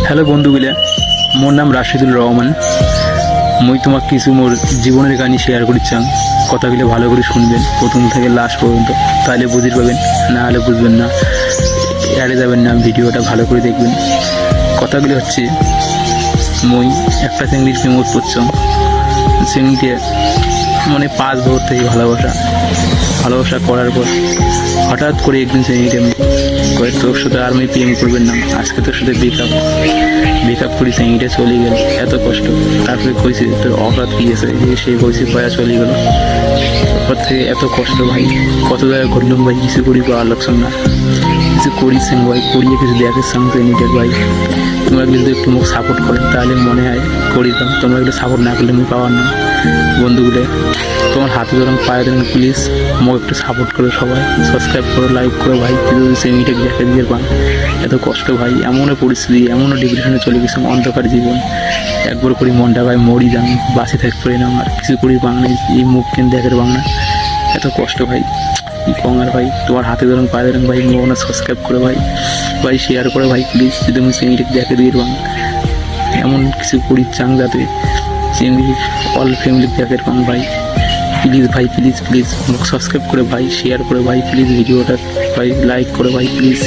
Hello বন্ধুগুলা, মোর নাম রাশিদুল রহমান। মুই তোমাক কিছু মোর জীবনের কাহিনী শেয়ার করিচ্ছাম। কথাগুলো ভালো করে শুনবেন প্রথম থেকে লাস্ট পর্যন্ত, তাহলে বুঝতে পারবেন, না হলে বুঝবেন না, এড়ে যাবেন না। ভিডিওটা ভালো করে দেখবেন। কথাগুলি হচ্ছে, মুই একটা চিংড়ির প্রেমত পড়ছাম। চিংড়িতে মানে 5 বছর থেকে ভালোবাসা করার পর হঠাৎ করে একদিন চিংড়িটা করে, তোর সাথে আর আমি প্রেম করবেন না, আজকে তোর সাথে ব্রেকআপ করি। চিংড়িটা চলে গেল, এত কষ্ট। তারপরে কইছে তোর অপরাধ কি আছে, সে কইছে পয়া চলে গেল। তারপর থেকে এত কষ্ট ভাই, কত জায়গায় ঘটলাম ভাই, কিছু করি পাওয়ার লাগছে না, কিছু করিছেন ভাই, করিয়ে কিছু দেখার সঙ্গে নিজের ভাই। তোমরা যদি একটু মুখ সাপোর্ট করেন তাহলে মনে হয় করিতাম। তোমরা একটু সাপোর্ট না করলে আমি পাওয়ার না। বন্ধুগুলো, তোমার হাতে ধরুন, পায়ে ধরুন, প্লিজ মোক একটু সাপোর্ট করো। সবাই সাবস্ক্রাইব করো, লাইক করো ভাই। সেমিটা দেখে দিয়ে পান, এত কষ্ট ভাই, এমনও পরিস্থিতি, এমনও ডিপ্রেশনে চলে গেছে, অন্ধকার জীবন। একবার করি মনটা ভাই মরি যান, বাসে থাকতে পারি না, আর কিছু করি বাংলা, এই মুখ কেন দেখার বাংলা, এত কষ্ট ভাই, কি কমার ভাই। তোমার হাতে ধরুন, পায়ে ধরুন ভাই, মোনা সাবস্ক্রাইব করে ভাই, শেয়ার করে ভাই প্লিজ। যদি আমি সেমিটা দেখে দিয়ে পান, এমন কিছু করি চাং যাতে চিংড়ি অল ফ্যামিলি দেখে পান ভাই। প্লিজ ভাই, প্লিজ প্লিজ সাবস্ক্রাইব করে ভাই, শেয়ার করে ভাই প্লিজ, ভিডিওটা ভাই লাইক করে ভাই প্লিজ।